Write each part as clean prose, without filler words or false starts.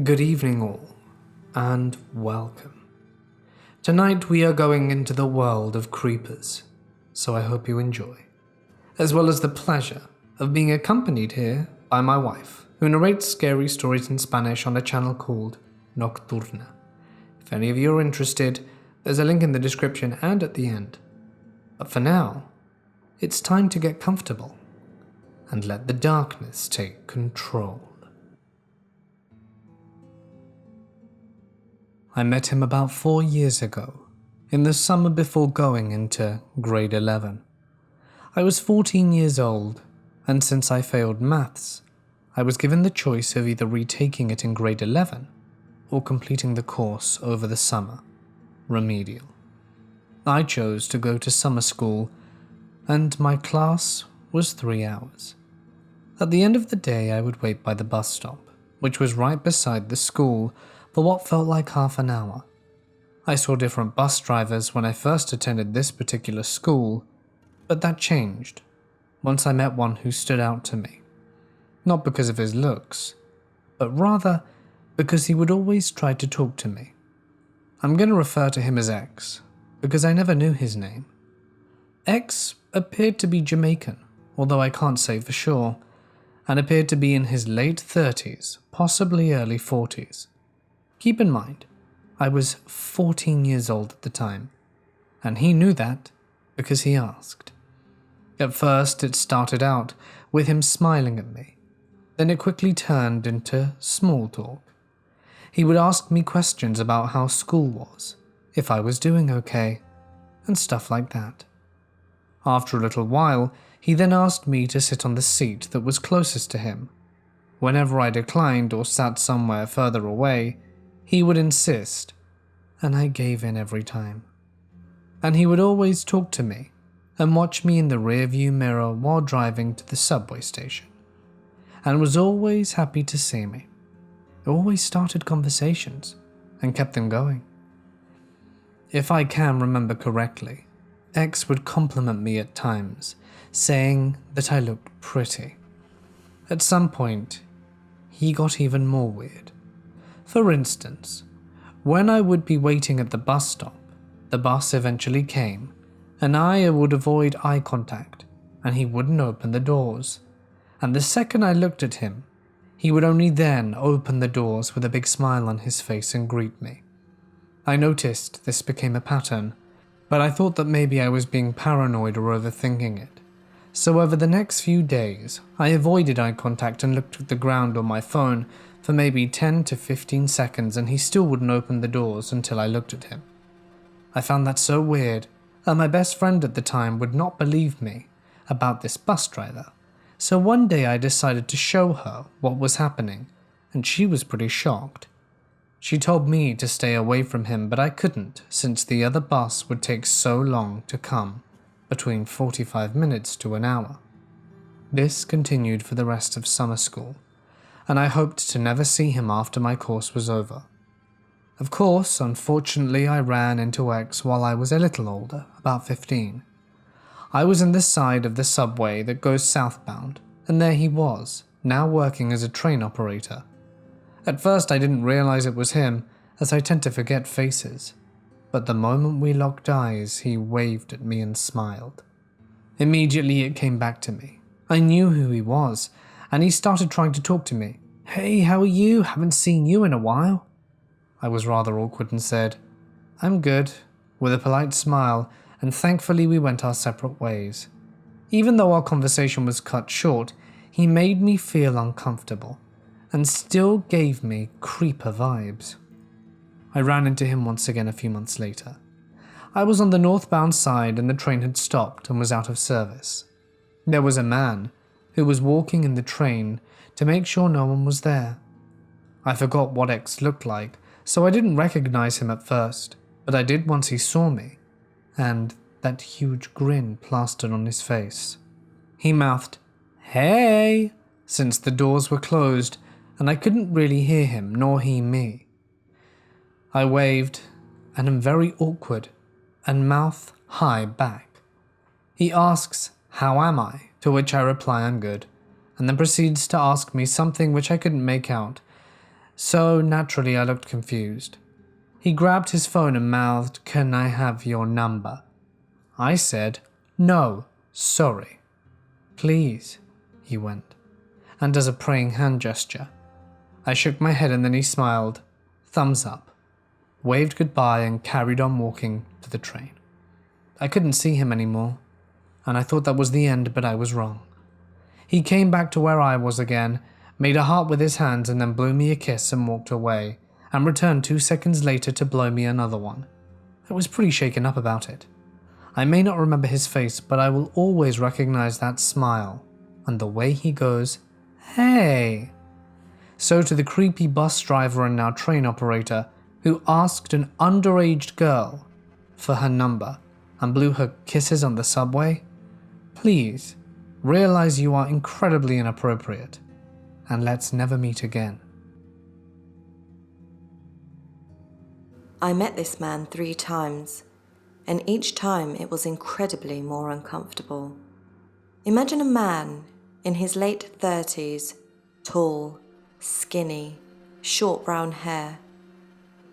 Good evening all, and welcome. Tonight we are going into the world of creepers, so I hope you enjoy, as well as the pleasure of being accompanied here by my wife, who narrates scary stories in Spanish on a channel called Nocturna. If any of you are interested, there's a link in the description and at the end. But for now, it's time to get comfortable and let the darkness take control. I met him about 4 years ago, in the summer before going into grade 11. I was 14 years old, and since I failed maths, I was given the choice of either retaking it in grade 11 or completing the course over the summer, remedial. I chose to go to summer school, and my class was 3 hours. At the end of the day, I would wait by the bus stop, which was right beside the school, for what felt like half an hour. I saw different bus drivers when I first attended this particular school, but that changed once I met one who stood out to me. Not because of his looks, but rather because he would always try to talk to me. I'm going to refer to him as X, because I never knew his name. X appeared to be Jamaican, although I can't say for sure, and appeared to be in his late 30s, possibly early 40s. Keep in mind, I was 14 years old at the time, and he knew that because he asked. At first, it started out with him smiling at me. Then it quickly turned into small talk. He would ask me questions about how school was, if I was doing okay, and stuff like that. After a little while, he then asked me to sit on the seat that was closest to him. Whenever I declined or sat somewhere further away, he would insist, and I gave in every time. And he would always talk to me and watch me in the rearview mirror while driving to the subway station, and was always happy to see me. Always started conversations and kept them going. If I can remember correctly, X would compliment me at times, saying that I looked pretty. At some point, he got even more weird. For instance, when I would be waiting at the bus stop, the bus eventually came, and I would avoid eye contact, and he wouldn't open the doors. And the second I looked at him, he would only then open the doors with a big smile on his face and greet me. I noticed this became a pattern, but I thought that maybe I was being paranoid or overthinking it. So over the next few days, I avoided eye contact and looked at the ground on my phone for maybe 10 to 15 seconds, and he still wouldn't open the doors until I looked at him. I found that so weird, and my best friend at the time would not believe me about this bus driver. So one day I decided to show her what was happening, and she was pretty shocked. She told me to stay away from him, but I couldn't since the other bus would take so long to come, between 45 minutes to an hour. This continued for the rest of summer school, and I hoped to never see him after my course was over. Of course, unfortunately, I ran into X while I was a little older, about 15. I was in the side of the subway that goes southbound, and there he was, now working as a train operator. At first I didn't realize it was him, as I tend to forget faces, but the moment we locked eyes, he waved at me and smiled. Immediately it came back to me. I knew who he was, and he started trying to talk to me. "Hey, how are you? Haven't seen you in a while." I was rather awkward and said, "I'm good," with a polite smile, and thankfully we went our separate ways. Even though our conversation was cut short, he made me feel uncomfortable, and still gave me creeper vibes. I ran into him once again a few months later. I was on the northbound side and the train had stopped and was out of service. There was a man who was walking in the train to make sure no one was there. I forgot what X looked like, so I didn't recognize him at first, but I did once he saw me, and that huge grin plastered on his face. He mouthed, "Hey," since the doors were closed, and I couldn't really hear him nor he me. I waved, and am very awkward, and mouth high back. He asks, "How am I?" to which I reply I'm good, and then proceeds to ask me something which I couldn't make out, So naturally I looked confused. He grabbed his phone and mouthed, "Can I have your number?" I said, "No, sorry." "Please," he went, and does a praying hand gesture. I shook my head and then he smiled, thumbs up, waved goodbye and carried on walking to the train. I couldn't see him anymore, and I thought that was the end, but I was wrong. He came back to where I was again, made a heart with his hands and then blew me a kiss and walked away, and returned 2 seconds later to blow me another one. I was pretty shaken up about it. I may not remember his face, but I will always recognize that smile and the way he goes, "Hey." So to the creepy bus driver and now train operator who asked an underage girl for her number and blew her kisses on the subway, please realize you are incredibly inappropriate, and let's never meet again. I met this man 3 times, and each time it was incredibly more uncomfortable. Imagine a man in his late 30s, tall, skinny, short brown hair.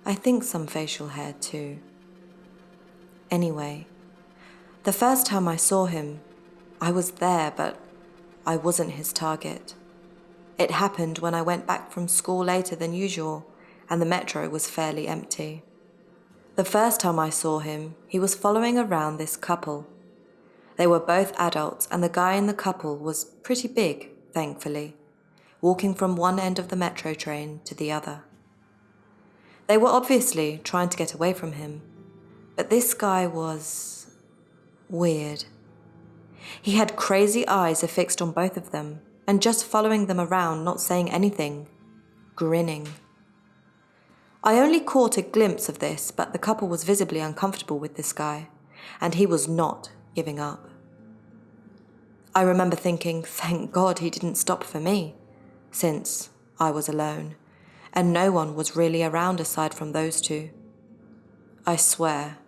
I think some facial hair too. Anyway, the first time I saw him, I was there, but I wasn't his target. It happened when I went back from school later than usual, and the metro was fairly empty. The first time I saw him, he was following around this couple. They were both adults, and the guy in the couple was pretty big, thankfully, walking from one end of the metro train to the other. They were obviously trying to get away from him, but this guy was weird. He had crazy eyes affixed on both of them, and just following them around, not saying anything, grinning. I only caught a glimpse of this, but the couple was visibly uncomfortable with this guy, and he was not giving up. I remember thinking, thank God he didn't stop for me, since I was alone, and no one was really around aside from those two. I swear,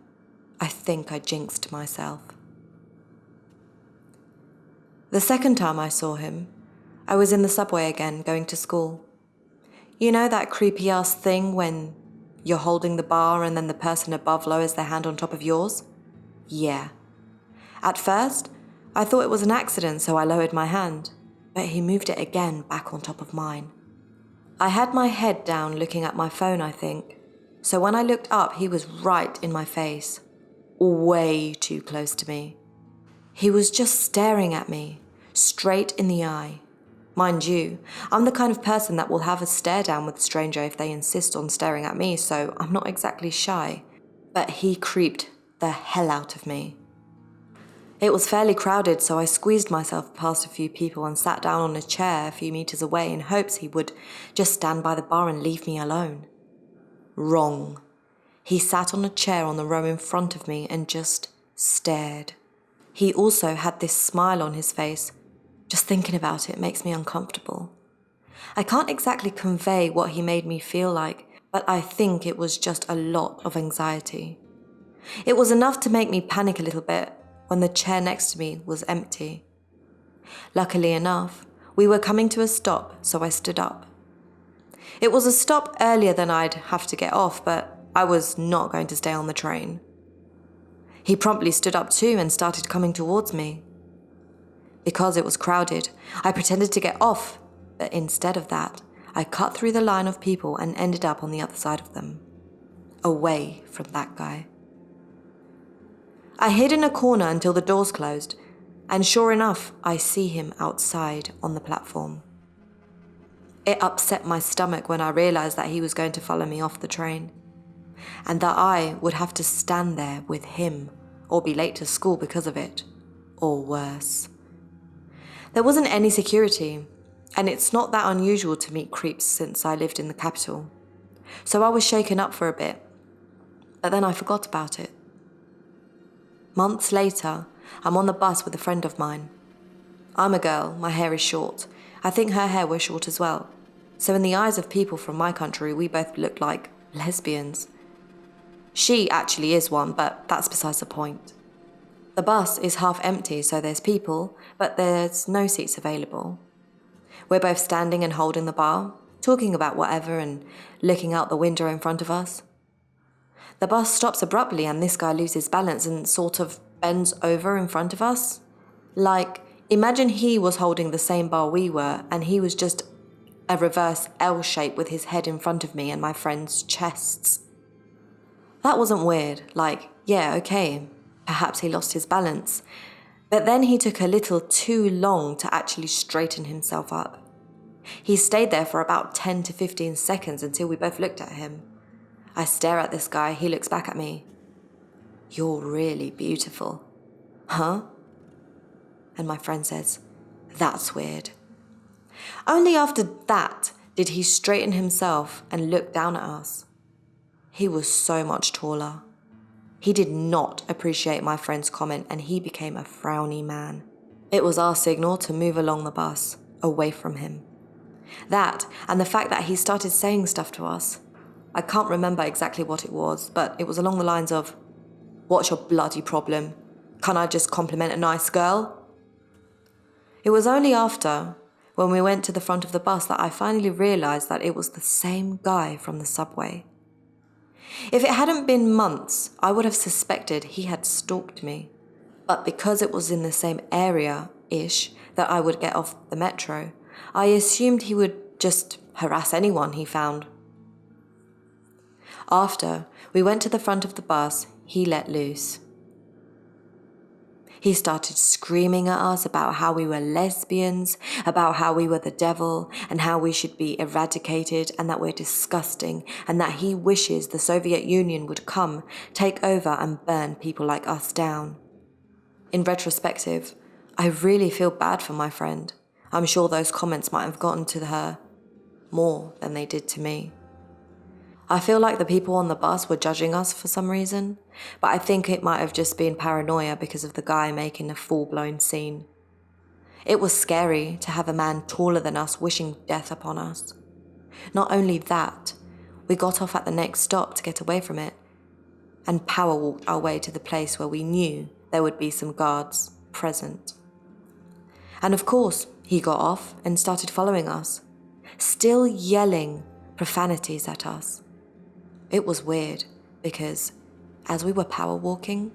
I think I jinxed myself. The second time I saw him, I was in the subway again, going to school. You know that creepy-ass thing when you're holding the bar and then the person above lowers their hand on top of yours? Yeah. At first, I thought it was an accident, so I lowered my hand, but he moved it again back on top of mine. I had my head down looking at my phone, I think, so when I looked up, he was right in my face, way too close to me. He was just staring at me, straight in the eye. Mind you, I'm the kind of person that will have a stare down with a stranger if they insist on staring at me, so I'm not exactly shy. But he creeped the hell out of me. It was fairly crowded, so I squeezed myself past a few people and sat down on a chair a few meters away in hopes he would just stand by the bar and leave me alone. Wrong. He sat on a chair on the row in front of me and just stared. He also had this smile on his face. Just thinking about it makes me uncomfortable. I can't exactly convey what he made me feel like, but I think it was just a lot of anxiety. It was enough to make me panic a little bit when the chair next to me was empty. Luckily enough, we were coming to a stop, so I stood up. It was a stop earlier than I'd have to get off, but I was not going to stay on the train. He promptly stood up too and started coming towards me. Because it was crowded, I pretended to get off, but instead of that, I cut through the line of people and ended up on the other side of them, away from that guy. I hid in a corner until the doors closed, and sure enough, I see him outside on the platform. It upset my stomach when I realized that he was going to follow me off the train, and that I would have to stand there with him or be late to school because of it, or worse. There wasn't any security, and it's not that unusual to meet creeps since I lived in the capital. So I was shaken up for a bit, but then I forgot about it. Months later, I'm on the bus with a friend of mine. I'm a girl, my hair is short. I think her hair was short as well. So in the eyes of people from my country, we both looked like lesbians. She actually is one, but that's besides the point. The bus is half empty, so there's people, but there's no seats available. We're both standing and holding the bar, talking about whatever and looking out the window in front of us. The bus stops abruptly and this guy loses balance and sort of bends over in front of us. Like, imagine he was holding the same bar we were and he was just a reverse L shape with his head in front of me and my friend's chests. That wasn't weird. Like, yeah, okay, perhaps he lost his balance. But then he took a little too long to actually straighten himself up. He stayed there for about 10 to 15 seconds until we both looked at him. I stare at this guy, he looks back at me. "You're really beautiful." "Huh?" And my friend says, "That's weird." Only after that did he straighten himself and look down at us. He was so much taller. He did not appreciate my friend's comment and he became a frowny man. It was our signal to move along the bus, away from him. That, and the fact that he started saying stuff to us. I can't remember exactly what it was, but it was along the lines of, "What's your bloody problem? Can't I just compliment a nice girl?" It was only after, when we went to the front of the bus, that I finally realised that it was the same guy from the subway. If it hadn't been months, I would have suspected he had stalked me. But because it was in the same area-ish that I would get off the metro, I assumed he would just harass anyone he found. After we went to the front of the bus, he let loose. He started screaming at us about how we were lesbians, about how we were the devil, and how we should be eradicated, and that we're disgusting, and that he wishes the Soviet Union would come, take over, and burn people like us down. In retrospective, I really feel bad for my friend. I'm sure those comments might have gotten to her more than they did to me. I feel like the people on the bus were judging us for some reason, but I think it might have just been paranoia because of the guy making a full-blown scene. It was scary to have a man taller than us wishing death upon us. Not only that, we got off at the next stop to get away from it, and power walked our way to the place where we knew there would be some guards present. And of course, he got off and started following us, still yelling profanities at us. It was weird because, as we were power walking,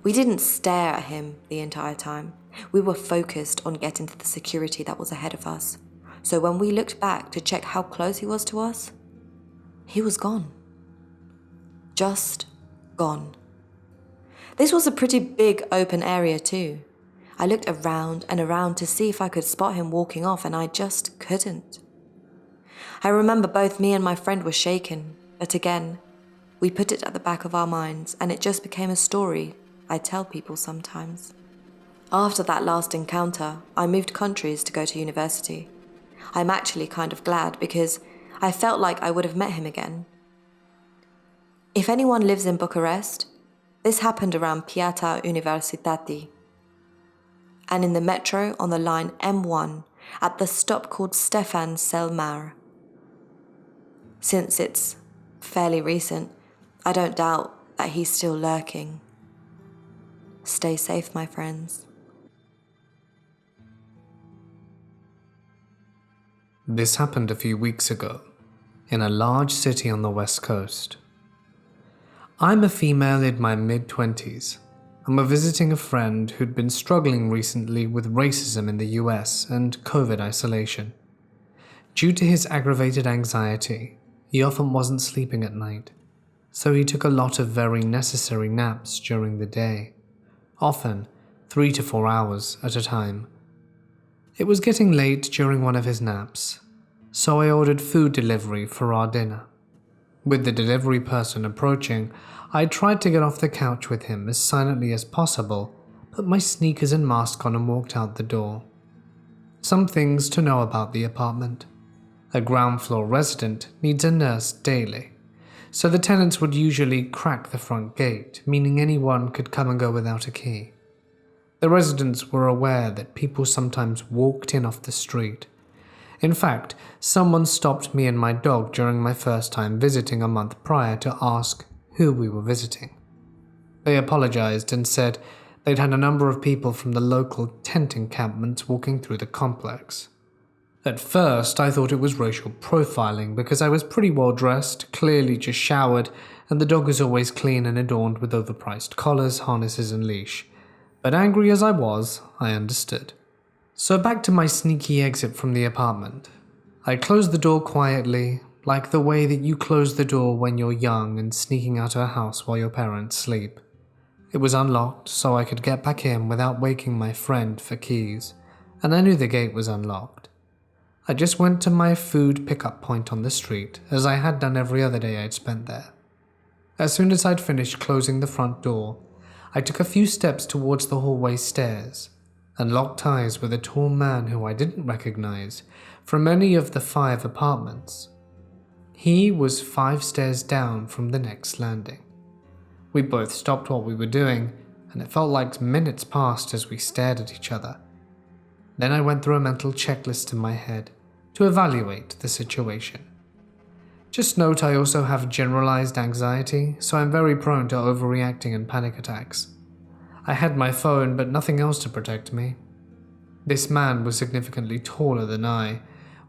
we didn't stare at him the entire time. We were focused on getting to the security that was ahead of us. So when we looked back to check how close he was to us, he was gone. Just gone. This was a pretty big open area too. I looked around and around to see if I could spot him walking off, and I just couldn't. I remember both me and my friend were shaken, but again, we put it at the back of our minds, and it just became a story I tell people sometimes. After that last encounter, I moved countries to go to university. I'm actually kind of glad because I felt like I would have met him again. If anyone lives in Bucharest, this happened around Piața Universității, and in the metro on the line M1 at the stop called Stefan cel Mare. Since it's fairly recent, I don't doubt that he's still lurking. Stay safe, my friends. This happened a few weeks ago, in a large city on the west coast. I'm a female in my mid-20s, and we're visiting a friend who'd been struggling recently with racism in the US and COVID isolation. Due to his aggravated anxiety, he often wasn't sleeping at night, so he took a lot of very necessary naps during the day, often 3 to 4 hours at a time. It was getting late during one of his naps, so I ordered food delivery for our dinner. With the delivery person approaching, I tried to get off the couch with him as silently as possible, put my sneakers and mask on and walked out the door. Some things to know about the apartment. A ground floor resident needs a nurse daily, so the tenants would usually crack the front gate, meaning anyone could come and go without a key. The residents were aware that people sometimes walked in off the street. In fact, someone stopped me and my dog during my first time visiting a month prior to ask who we were visiting. They apologized and said they'd had a number of people from the local tent encampments walking through the complex. At first, I thought it was racial profiling because I was pretty well dressed, clearly just showered, and the dog is always clean and adorned with overpriced collars, harnesses, and leash. But angry as I was, I understood. So back to my sneaky exit from the apartment. I closed the door quietly, like the way that you close the door when you're young and sneaking out of a house while your parents sleep. It was unlocked, so I could get back in without waking my friend for keys, and I knew the gate was unlocked. I just went to my food pickup point on the street, as I had done every other day I'd spent there. As soon as I'd finished closing the front door, I took a few steps towards the hallway stairs, and locked eyes with a tall man who I didn't recognize from any of the 5 apartments. He was 5 stairs down from the next landing. We both stopped what we were doing, and it felt like minutes passed as we stared at each other. Then I went through a mental checklist in my head to evaluate the situation. Just note I also have generalized anxiety, so I'm very prone to overreacting and panic attacks. I had my phone, but nothing else to protect me. This man was significantly taller than I,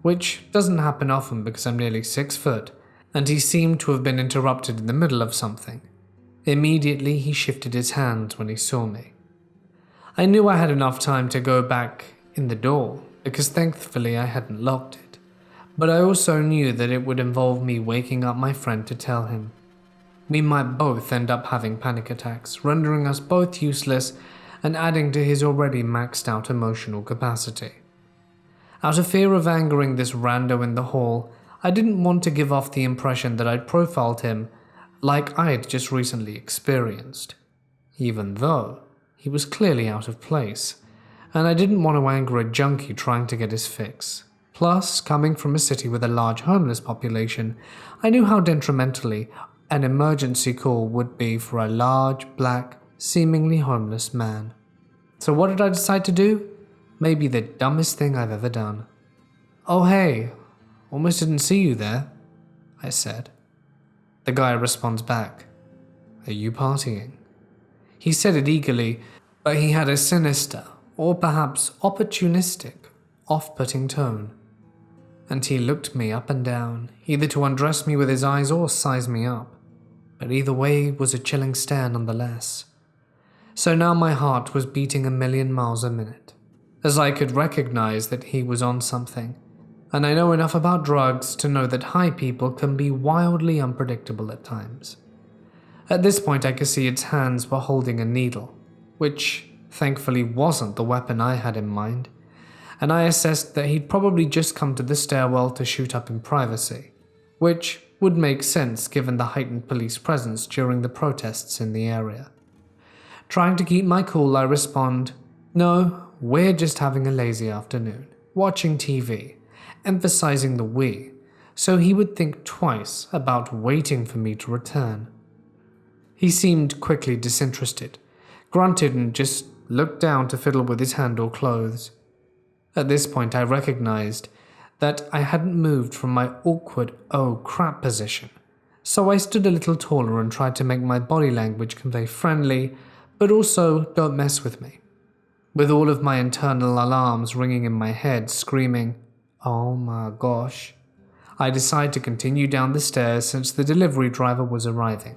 which doesn't happen often because I'm nearly 6 foot, and he seemed to have been interrupted in the middle of something. Immediately, he shifted his hands when he saw me. I knew I had enough time to go back in the door, because thankfully I hadn't locked it, but I also knew that it would involve me waking up my friend to tell him. We might both end up having panic attacks, rendering us both useless and adding to his already maxed out emotional capacity. Out of fear of angering this rando in the hall, I didn't want to give off the impression that I'd profiled him like I'd just recently experienced, even though he was clearly out of place, and I didn't want to anger a junkie trying to get his fix. Plus, coming from a city with a large homeless population, I knew how detrimentally an emergency call would be for a large, black, seemingly homeless man. So what did I decide to do? Maybe the dumbest thing I've ever done. "Oh hey, almost didn't see you there," I said. The guy responds back, "Are you partying?" He said it eagerly, but he had a sinister, or perhaps opportunistic, off-putting tone. And he looked me up and down, either to undress me with his eyes or size me up. But either way was a chilling stare nonetheless. So now my heart was beating 1,000,000 miles a minute, as I could recognize that he was on something. And I know enough about drugs to know that high people can be wildly unpredictable at times. At this point I could see its hands were holding a needle, which thankfully wasn't the weapon I had in mind, and I assessed that he'd probably just come to the stairwell to shoot up in privacy, which would make sense given the heightened police presence during the protests in the area. Trying to keep my cool, I respond, "No, we're just having a lazy afternoon, watching TV," emphasizing the we, so he would think twice about waiting for me to return. He seemed quickly disinterested, grunted and just looked down to fiddle with his hand or clothes. At this point I recognized that I hadn't moved from my awkward "oh crap" position, so I stood a little taller and tried to make my body language convey friendly, but also "don't mess with me," with all of my internal alarms ringing in my head, screaming, "Oh my gosh." I decided to continue down the stairs since the delivery driver was arriving.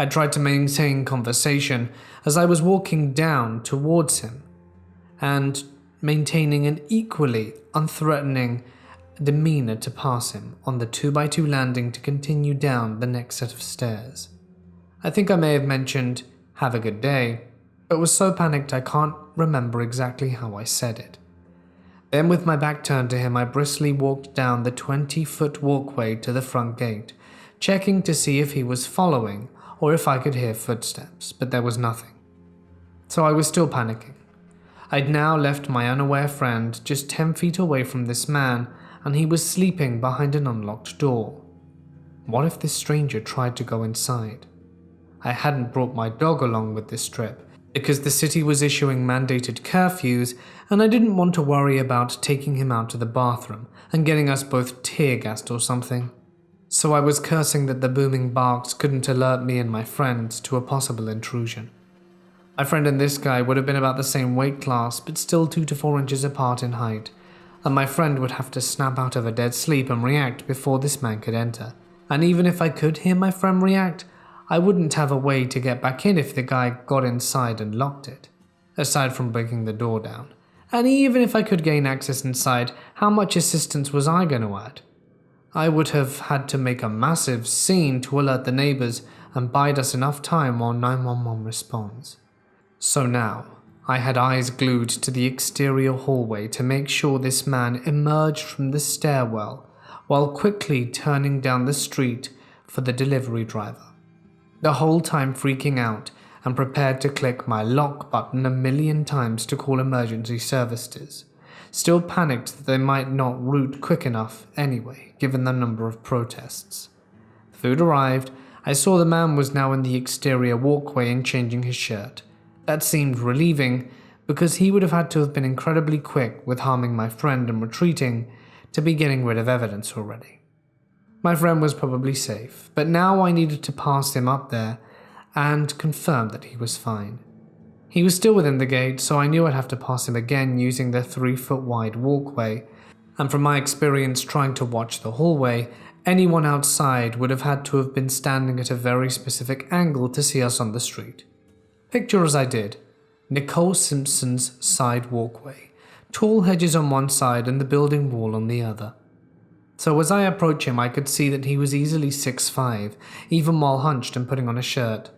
I tried to maintain conversation as I was walking down towards him, and maintaining an equally unthreatening demeanor to pass him on the 2x2 landing to continue down the next set of stairs. I think I may have mentioned, "Have a good day," but was so panicked I can't remember exactly how I said it. Then with my back turned to him, I briskly walked down the 20-foot walkway to the front gate, checking to see if he was following or if I could hear footsteps, but there was nothing. So I was still panicking. I'd now left my unaware friend just 10 feet away from this man, and he was sleeping behind an unlocked door. What if this stranger tried to go inside? I hadn't brought my dog along with this trip, because the city was issuing mandated curfews, and I didn't want to worry about taking him out to the bathroom and getting us both tear-gassed or something. So I was cursing that the booming barks couldn't alert me and my friend to a possible intrusion. My friend and this guy would have been about the same weight class, but still 2 to 4 inches apart in height, and my friend would have to snap out of a dead sleep and react before this man could enter. And even if I could hear my friend react, I wouldn't have a way to get back in if the guy got inside and locked it, aside from breaking the door down. And even if I could gain access inside, how much assistance was I going to add? I would have had to make a massive scene to alert the neighbours and bide us enough time while 911 responds. So now, I had eyes glued to the exterior hallway to make sure this man emerged from the stairwell while quickly turning down the street for the delivery driver. The whole time freaking out and prepared to click my lock button 1,000,000 times to call emergency services. Still panicked that they might not route quick enough anyway, given the number of protests. Food arrived. I saw the man was now in the exterior walkway and changing his shirt. That seemed relieving, because he would have had to have been incredibly quick with harming my friend and retreating to be getting rid of evidence already. My friend was probably safe, but now I needed to pass him up there and confirm that he was fine. He was still within the gate, so I knew I'd have to pass him again using the 3-foot wide walkway, and from my experience trying to watch the hallway, anyone outside would have had to have been standing at a very specific angle to see us on the street. Picture as I did, Nicole Simpson's side walkway, tall hedges on one side and the building wall on the other. So as I approached him, I could see that he was easily 6'5", even while hunched and putting on a shirt.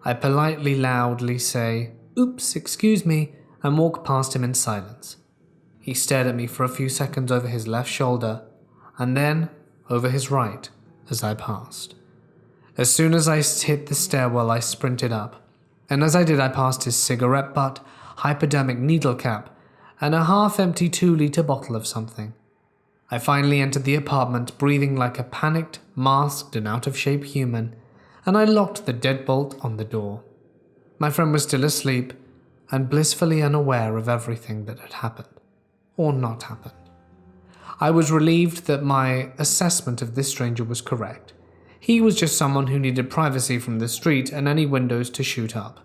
I politely, loudly say, "Oops, excuse me," and walk past him in silence. He stared at me for a few seconds over his left shoulder, and then over his right as I passed. As soon as I hit the stairwell, I sprinted up, and as I did, I passed his cigarette butt, hypodermic needle cap, and a half-empty 2-liter bottle of something. I finally entered the apartment, breathing like a panicked, masked, and out-of-shape human, and I locked the deadbolt on the door. My friend was still asleep and blissfully unaware of everything that had happened, or not happened. I was relieved that my assessment of this stranger was correct. He was just someone who needed privacy from the street and any windows to shoot up.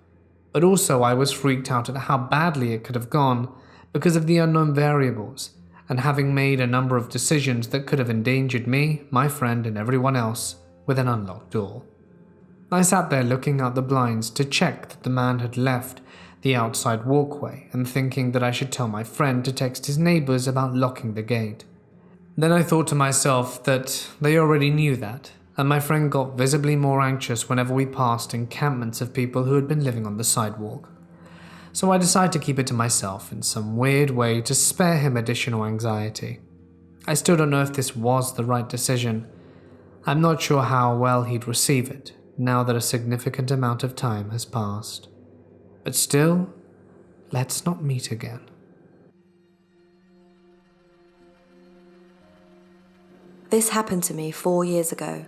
But also I was freaked out at how badly it could have gone because of the unknown variables, and having made a number of decisions that could have endangered me, my friend, and everyone else with an unlocked door. I sat there looking out the blinds to check that the man had left the outside walkway and thinking that I should tell my friend to text his neighbours about locking the gate. Then I thought to myself that they already knew that, and my friend got visibly more anxious whenever we passed encampments of people who had been living on the sidewalk. So I decided to keep it to myself in some weird way to spare him additional anxiety. I still don't know if this was the right decision. I'm not sure how well he'd receive it, now that a significant amount of time has passed. But still, let's not meet again. This happened to me 4 years ago.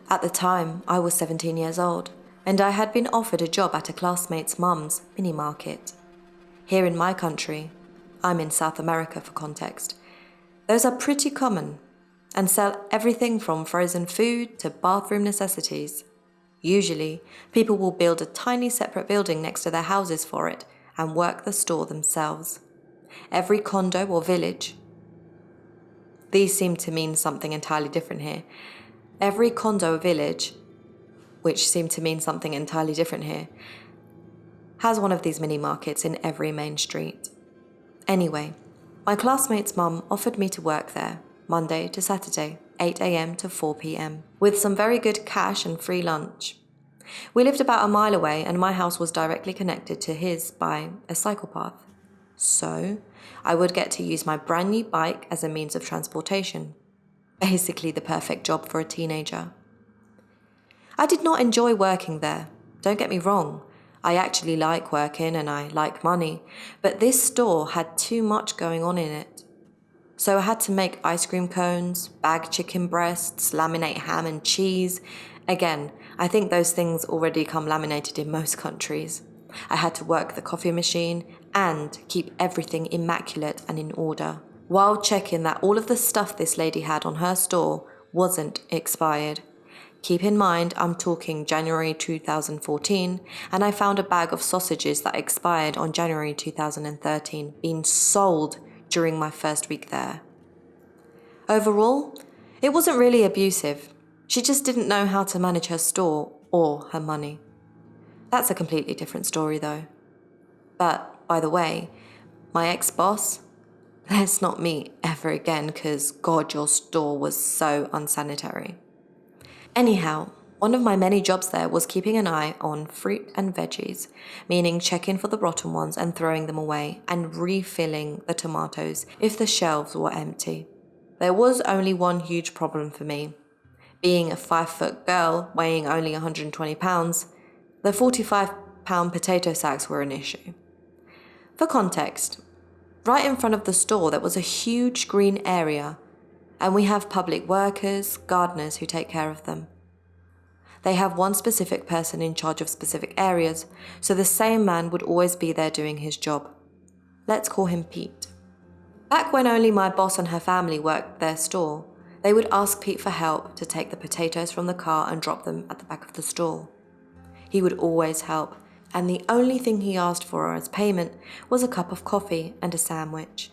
At the time, I was 17 years old, and I had been offered a job at a classmate's mum's mini market. Here in my country, I'm in South America for context, those are pretty common and sell everything from frozen food to bathroom necessities. Usually, people will build a tiny separate building next to their houses for it and work the store themselves. Every condo or village. These seem to mean something entirely different here. Every condo or village, which seem to mean something entirely different here, has one of these mini markets in every main street. Anyway, my classmate's mum offered me to work there, Monday to Saturday, 8 a.m. to 4 p.m, with some very good cash and free lunch. We lived about a mile away and my house was directly connected to his by a cycle path. So, I would get to use my brand new bike as a means of transportation. Basically the perfect job for a teenager. I did not enjoy working there, don't get me wrong. I actually like working and I like money, but this store had too much going on in it. So I had to make ice cream cones, bag chicken breasts, laminate ham and cheese. Again, I think those things already come laminated in most countries. I had to work the coffee machine and keep everything immaculate and in order, while checking that all of the stuff this lady had on her store wasn't expired. Keep in mind, I'm talking January 2014, and I found a bag of sausages that expired on January 2013 being sold during my first week there. Overall, it wasn't really abusive. She just didn't know how to manage her store or her money. That's a completely different story though. But, by the way, my ex-boss, let's not meet ever again because God, your store was so unsanitary. Anyhow, one of my many jobs there was keeping an eye on fruit and veggies, meaning checking for the rotten ones and throwing them away and refilling the tomatoes if the shelves were empty. There was only one huge problem for me. Being a 5-foot girl weighing only 120 pounds, the 45-pound potato sacks were an issue. For context, right in front of the store there was a huge green area, and we have public workers, gardeners who take care of them. They have one specific person in charge of specific areas, so the same man would always be there doing his job. Let's call him Pete. Back when only my boss and her family worked their store, they would ask Pete for help to take the potatoes from the car and drop them at the back of the store. He would always help, and the only thing he asked for as payment was a cup of coffee and a sandwich.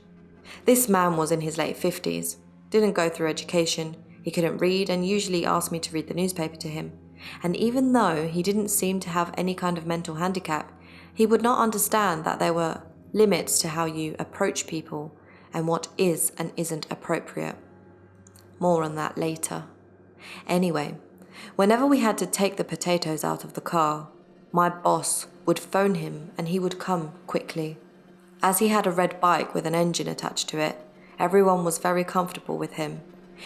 This man was in his late 50s, didn't go through education, he couldn't read and usually asked me to read the newspaper to him. And even though he didn't seem to have any kind of mental handicap, he would not understand that there were limits to how you approach people and what is and isn't appropriate. More on that later. Anyway, whenever we had to take the potatoes out of the car, my boss would phone him and he would come quickly. As he had a red bike with an engine attached to it, everyone was very comfortable with him.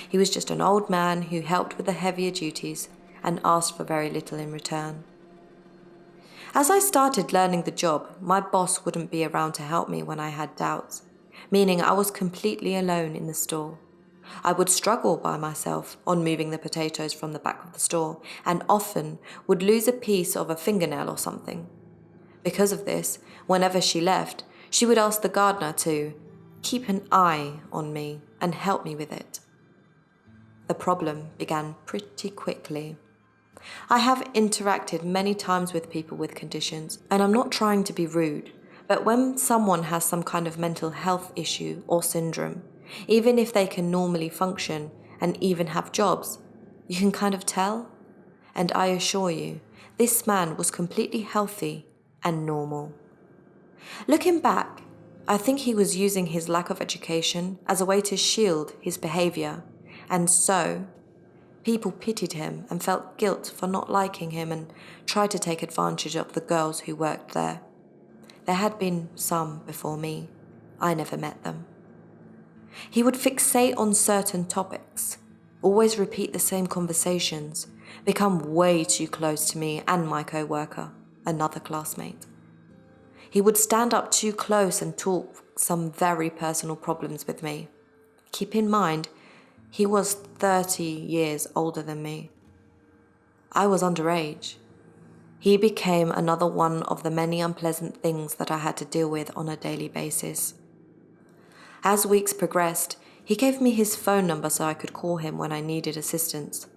He was just an old man who helped with the heavier duties and asked for very little in return. As I started learning the job, my boss wouldn't be around to help me when I had doubts, meaning I was completely alone in the store. I would struggle by myself on moving the potatoes from the back of the store and often would lose a piece of a fingernail or something. Because of this, whenever she left, she would ask the gardener to keep an eye on me and help me with it. The problem began pretty quickly. I have interacted many times with people with conditions, and I'm not trying to be rude, but when someone has some kind of mental health issue or syndrome, even if they can normally function and even have jobs, you can kind of tell. And I assure you, this man was completely healthy and normal. Looking back, I think he was using his lack of education as a way to shield his behavior, and so people pitied him and felt guilt for not liking him and tried to take advantage of the girls who worked there. There had been some before me. I never met them. He would fixate on certain topics, always repeat the same conversations, become way too close to me and my co-worker, another classmate. He would stand up too close and talk some very personal problems with me. Keep in mind, he was 30 years older than me. I was underage. He became another one of the many unpleasant things that I had to deal with on a daily basis. As weeks progressed, he gave me his phone number so I could call him when I needed assistance.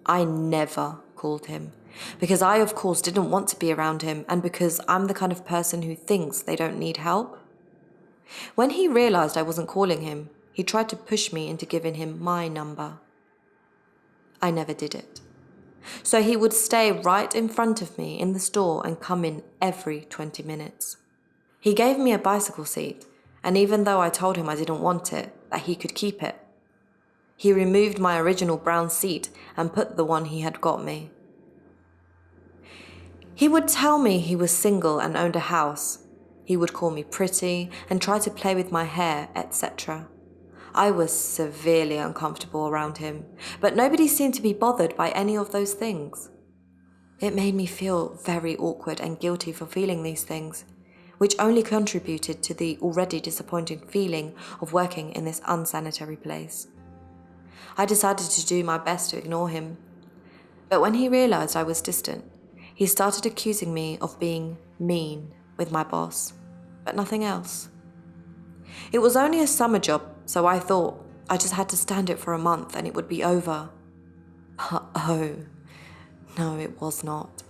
I never called him, because I of course didn't want to be around him and because I'm the kind of person who thinks they don't need help. When he realized I wasn't calling him, he tried to push me into giving him my number. I never did it. So he would stay right in front of me in the store and come in every 20 minutes. He gave me a bicycle seat, and even though I told him I didn't want it, that he could keep it, he removed my original brown seat and put the one he had got me. He would tell me he was single and owned a house. He would call me pretty and try to play with my hair, etc. I was severely uncomfortable around him, but nobody seemed to be bothered by any of those things. It made me feel very awkward and guilty for feeling these things, which only contributed to the already disappointing feeling of working in this unsanitary place. I decided to do my best to ignore him, but when he realized I was distant, he started accusing me of being mean with my boss, but nothing else. It was only a summer job, so I thought I just had to stand it for a month and it would be over. But oh, no, it was not.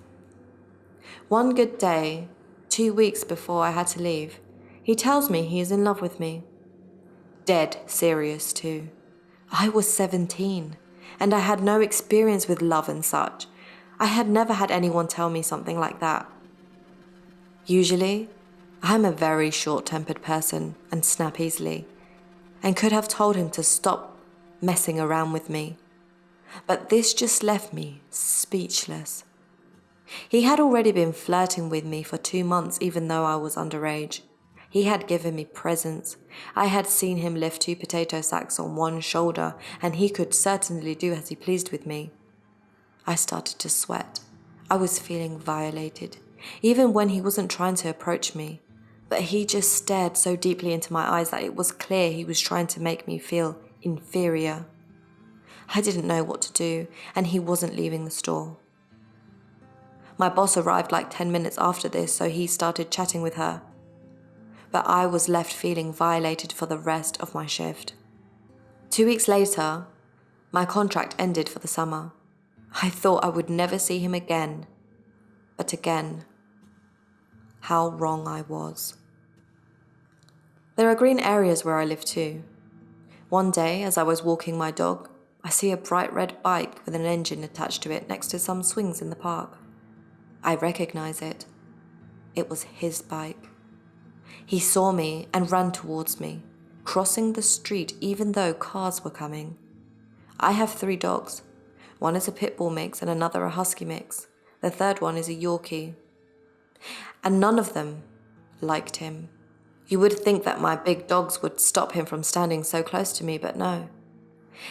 One good day, 2 weeks before I had to leave, he tells me he is in love with me. Dead serious too. I was 17, and I had no experience with love and such. I had never had anyone tell me something like that. Usually, I'm a very short-tempered person and snap easily, and could have told him to stop messing around with me. But this just left me speechless. He had already been flirting with me for 2 months, even though I was underage. He had given me presents. I had seen him lift 2 potato sacks on one shoulder, and he could certainly do as he pleased with me. I started to sweat. I was feeling violated, even when he wasn't trying to approach me. But he just stared so deeply into my eyes that it was clear he was trying to make me feel inferior. I didn't know what to do, and he wasn't leaving the store. My boss arrived like 10 minutes after this, so he started chatting with her. But I was left feeling violated for the rest of my shift. 2 weeks later, my contract ended for the summer. I thought I would never see him again. But again, how wrong I was. There are green areas where I live too. One day, as I was walking my dog, I see a bright red bike with an engine attached to it next to some swings in the park. I recognize it. It was his bike. He saw me and ran towards me, crossing the street even though cars were coming. I have 3 dogs. One is a pit bull mix and another a husky mix. The third one is a Yorkie. And none of them liked him. You would think that my big dogs would stop him from standing so close to me, but no.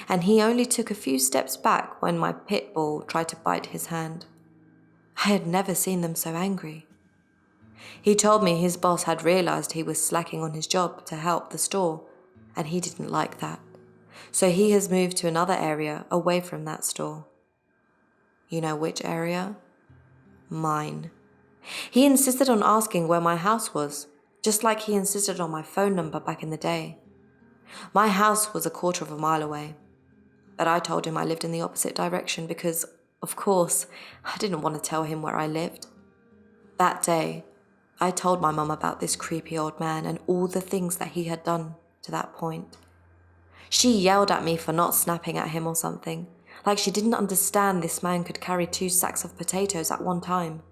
And he only took a few steps back when my pit bull tried to bite his hand. I had never seen them so angry. He told me his boss had realized he was slacking on his job to help the store, and he didn't like that. So he has moved to another area away from that store. You know which area? Mine. He insisted on asking where my house was, just like he insisted on my phone number back in the day. My house was 1/4 mile away, but I told him I lived in the opposite direction because, of course, I didn't want to tell him where I lived. That day, I told my mum about this creepy old man and all the things that he had done to that point. She yelled at me for not snapping at him or something, like she didn't understand this man could carry 2 sacks of potatoes at one time.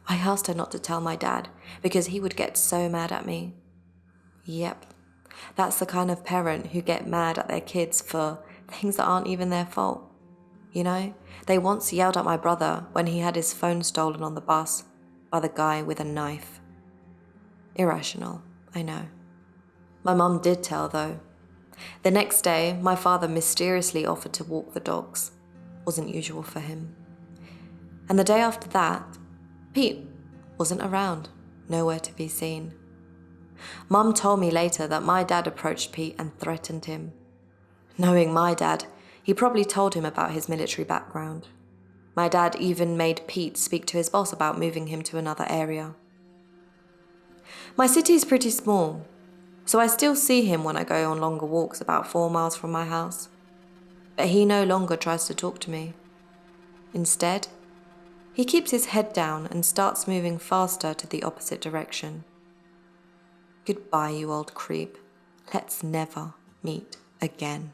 I asked her not to tell my dad because he would get so mad at me. Yep, that's the kind of parent who get mad at their kids for things that aren't even their fault. You know, they once yelled at my brother when he had his phone stolen on the bus by the guy with a knife. Irrational, I know. My mum did tell though. The next day, my father mysteriously offered to walk the dogs. Wasn't usual for him. And the day after that, Pete wasn't around, nowhere to be seen. Mum told me later that my dad approached Pete and threatened him. Knowing my dad, he probably told him about his military background. My dad even made Pete speak to his boss about moving him to another area. My city is pretty small, so I still see him when I go on longer walks about 4 miles from my house. But he no longer tries to talk to me. Instead, he keeps his head down and starts moving faster to the opposite direction. Goodbye, you old creep. Let's never meet again.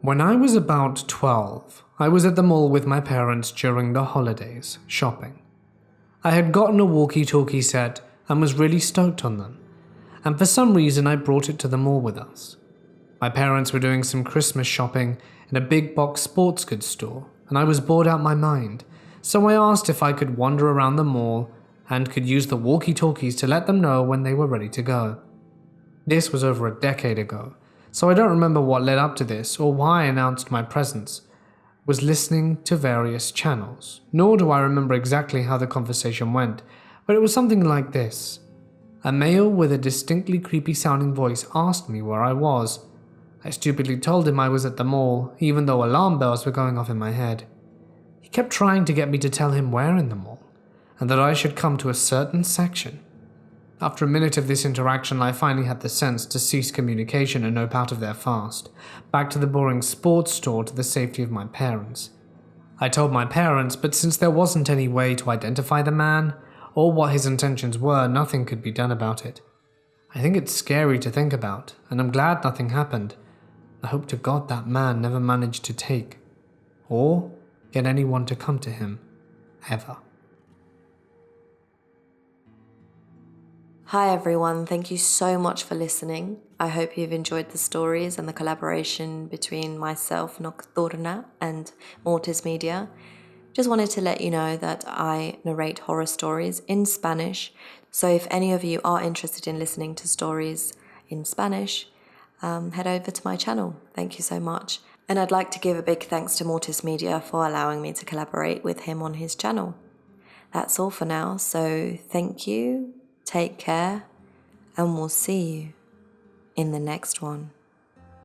When I was about 12, I was at the mall with my parents during the holidays, shopping. I had gotten a walkie-talkie set and was really stoked on them, and for some reason I brought it to the mall with us. My parents were doing some Christmas shopping in a big box sports goods store, and I was bored out my mind, so I asked if I could wander around the mall and could use the walkie-talkies to let them know when they were ready to go. This was over a decade ago, so I don't remember what led up to this or why I announced my presence. Was listening to various channels, nor do I remember exactly how the conversation went, but it was something like this. A male with a distinctly creepy sounding voice asked me where I was. I stupidly told him I was at the mall, even though alarm bells were going off in my head. He kept trying to get me to tell him where in the mall, and that I should come to a certain section. After a minute of this interaction, I finally had the sense to cease communication and nope out of there fast, back to the boring sports store to the safety of my parents. I told my parents, but since there wasn't any way to identify the man, or what his intentions were, nothing could be done about it. I think it's scary to think about, and I'm glad nothing happened. I hope to God that man never managed to take, or get anyone to come to him, ever. Hi everyone, thank you so much for listening. I hope you've enjoyed the stories and the collaboration between myself, Nocturna, and Mortis Media. Just wanted to let you know that I narrate horror stories in Spanish, so if any of you are interested in listening to stories in Spanish, head over to my channel. Thank you so much. And I'd like to give a big thanks to Mortis Media for allowing me to collaborate with him on his channel. That's all for now, so thank you, take care, and we'll see you in the next one.